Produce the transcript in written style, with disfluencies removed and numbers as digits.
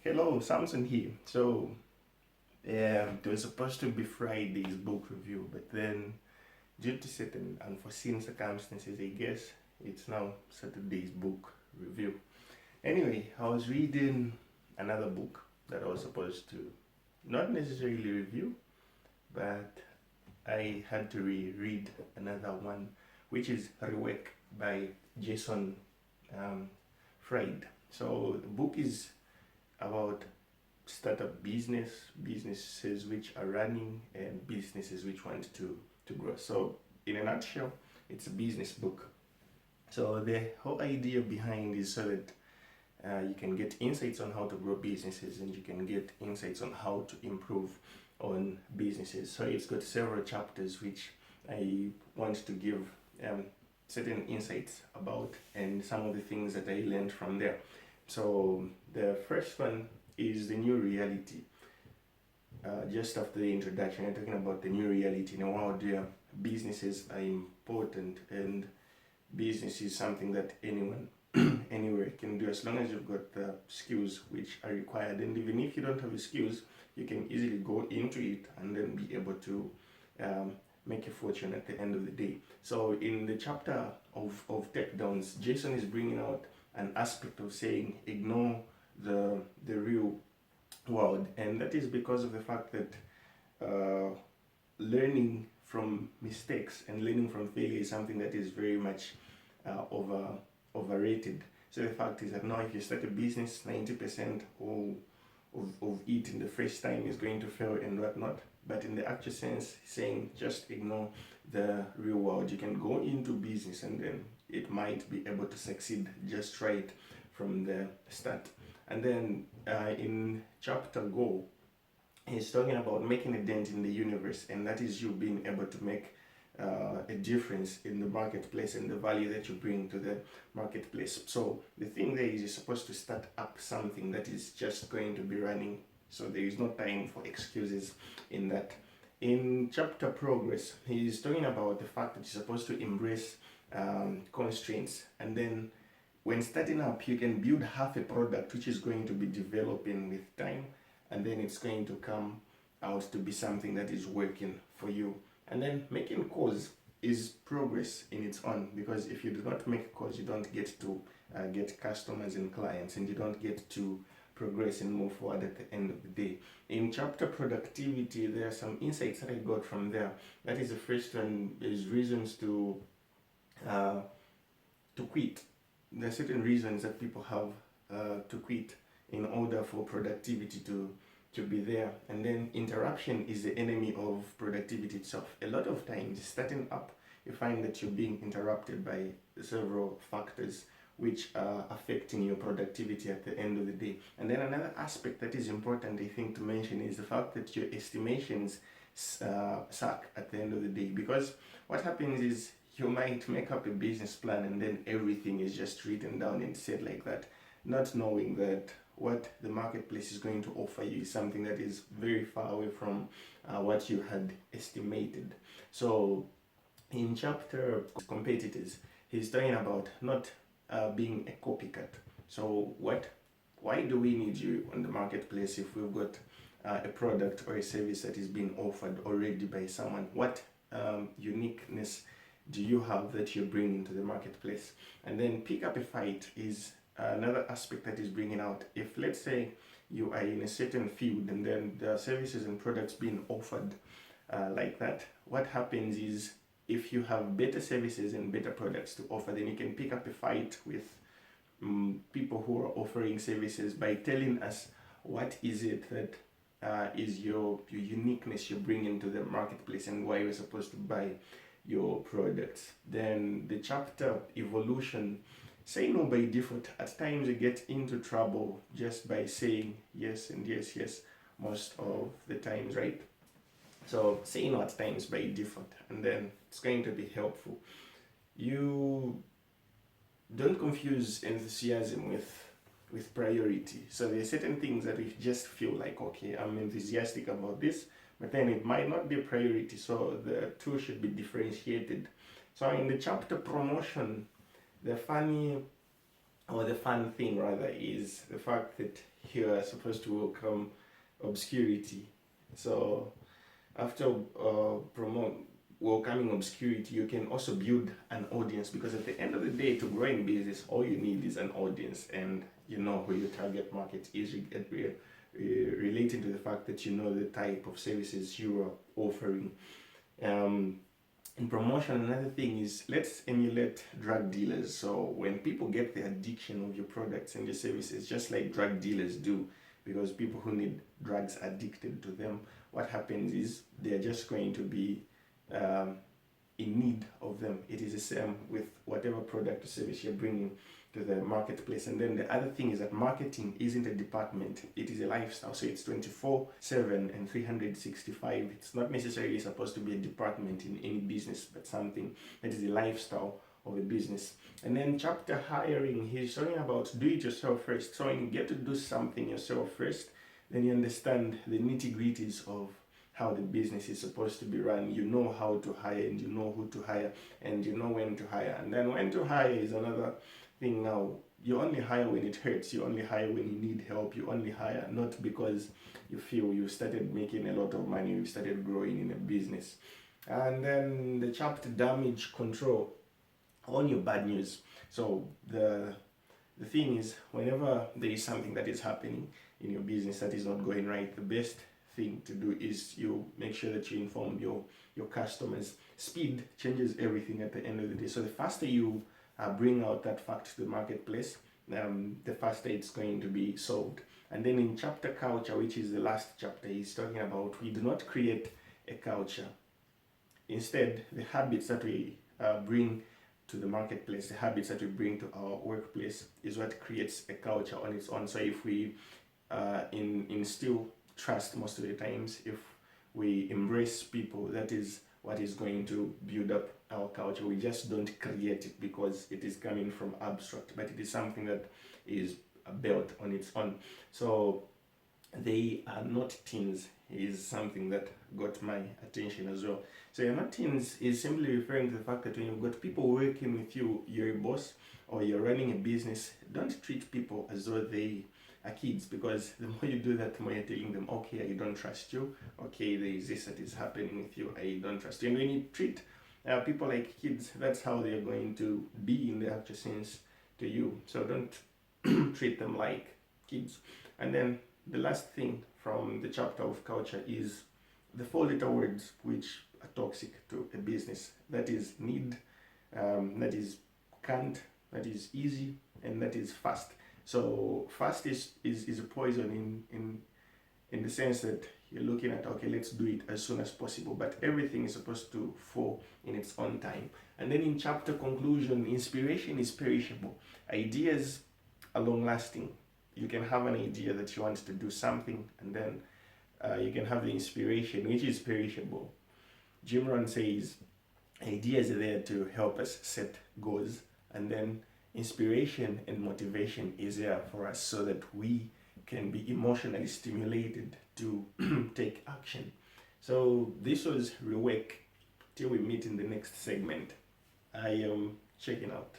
Hello, Samson here. It was supposed to be Friday's book review, but then due to certain unforeseen circumstances, I guess it's now Saturday's book review. Anyway, I was reading another book that I was supposed to not necessarily review, but I had to reread another one, which is Rework by Jason um, Fried. So the book is about startup businesses which are running, and businesses which want to grow. So in a nutshell, it's a business book. So the whole idea behind is so that you can get insights on how to grow businesses, and you can get insights on how to improve on businesses. So it's got several chapters which I want to give certain insights about, and some of the things that I learned from there. So the first one is the new reality. Just after the introduction, I'm talking about the new reality in a world where businesses are important, and business is something that anyone anywhere can do as long as you've got the skills which are required. And even if you don't have the skills, you can easily go into it and then be able to make a fortune at the end of the day. So in the chapter of tech downs, Jason is bringing out an aspect of saying ignore the real world, and that is because of the fact that learning from mistakes and learning from failure is something that is very much overrated. So the fact is that now if you start a business, 90% of it in the first time is going to fail and whatnot. But in the actual sense, saying just ignore the real world. You can go into business and then it might be able to succeed. Just try it from the start. And then in chapter Go, he's talking about making a dent in the universe, and that is you being able to make a difference in the marketplace and the value that you bring to the marketplace. So the thing there is you're supposed to start up something that is just going to be running. So there is no time for excuses in that. In chapter Progress, he's talking about the fact that you're supposed to embrace constraints, and then when starting up, you can build half a product which is going to be developing with time, and then it's going to come out to be something that is working for you. And then making calls is progress in its own, because if you do not make calls, you don't get to get customers and clients, and you don't get to progress and move forward at the end of the day. In chapter Productivity, there are some insights that I got from there. That is the first one, is reasons to quit. There are certain reasons that people have to quit in order for productivity to be there. And then interruption is the enemy of productivity itself. A lot of times starting up, you find that you're being interrupted by several factors which are affecting your productivity at the end of the day. And then another aspect that is important, I think, to mention is the fact that your estimations suck at the end of the day. Because what happens is you might make up a business plan and then everything is just written down and said like that, not knowing that what the marketplace is going to offer you is something that is very far away from what you had estimated. So in chapter Competitors, he's talking about not being a copycat. So why do we need you on the marketplace if we've got a product or a service that is being offered already by someone? What uniqueness do you have that you're bringing to the marketplace? And then pick up a fight is another aspect that is bringing out. If let's say you are in a certain field and then there are services and products being offered like that, what happens is if you have better services and better products to offer, then you can pick up a fight with people who are offering services by telling us what is it that is your uniqueness you're bringing to the marketplace and why we're supposed to buy your products. Then the chapter Evolution, say no by default. At times you get into trouble just by saying yes and yes, yes, most of the times, right? So say no at times by default, and then it's going to be helpful. You don't confuse enthusiasm with priority. So there are certain things that we just feel like, okay, I'm enthusiastic about this, but then it might not be a priority. So the two should be differentiated. So in the chapter Promotion, the funny or the fun thing rather, is the fact that you are supposed to welcome obscurity. So after welcoming obscurity, you can also build an audience, because at the end of the day, to grow in business, all you need is an audience, and you know who your target market is, relating to the fact that you know the type of services you are offering. In promotion, another thing is, let's emulate drug dealers. So when people get the addiction of your products and your services, just like drug dealers do, because people who need drugs addicted to them, what happens is they're just going to be in need of them. It is the same with whatever product or service you're bringing to the marketplace. And then the other thing is that marketing isn't a department, it is a lifestyle. So it's 24/7 and 365. It's not necessarily supposed to be a department in any business, but something that is a lifestyle of a business. And then chapter hiring, he's talking about do it yourself first. So when you get to do something yourself first, then you understand the nitty-gritties of how the business is supposed to be run. You know how to hire, and you know who to hire, and you know when to hire. And then when to hire is another thing now. You only hire when it hurts. You only hire when you need help. You only hire not because you feel you started making a lot of money, you started growing in a business. And then the chapter damage control, on your bad news. So the thing is, whenever there is something that is happening in your business that is not going right, the best thing to do is you make sure that you inform your customers. Speed changes everything at the end of the day. So the faster you bring out that fact to the marketplace, the faster it's going to be solved. And then in chapter culture, which is the last chapter, he's talking about we do not create a culture. Instead, the habits that we bring to the marketplace, the habits that we bring to our workplace is what creates a culture on its own. So if we instill trust most of the times, if we embrace people, that is what is going to build up our culture. We just don't create it because it is coming from abstract, but it is something that is built on its own. So they are not teens is something that got my attention as well. So you're not teens is simply referring to the fact that when you've got people working with you, you're a boss or you're running a business, don't treat people as though they are kids, because the more you do that, the more you're telling them, okay, I don't trust you, okay, there is this that is happening with you, I don't trust you. And when you treat people like kids, that's how they're going to be in the actual sense to you. So don't treat them like kids. And then the last thing from the chapter of culture is the 4-letter words which are toxic to a business. That is need, that is can't, that is easy, and that is fast. So fast is a poison in the sense that you're looking at, okay, let's do it as soon as possible, but everything is supposed to fall in its own time. And then in chapter conclusion, inspiration is perishable. Ideas are long lasting. You can have an idea that you want to do something, and then you can have the inspiration, which is perishable. Jim Rohn says ideas are there to help us set goals, and then inspiration and motivation is there for us so that we can be emotionally stimulated to take action. So this was Rework. Till we meet in the next segment, I am checking out.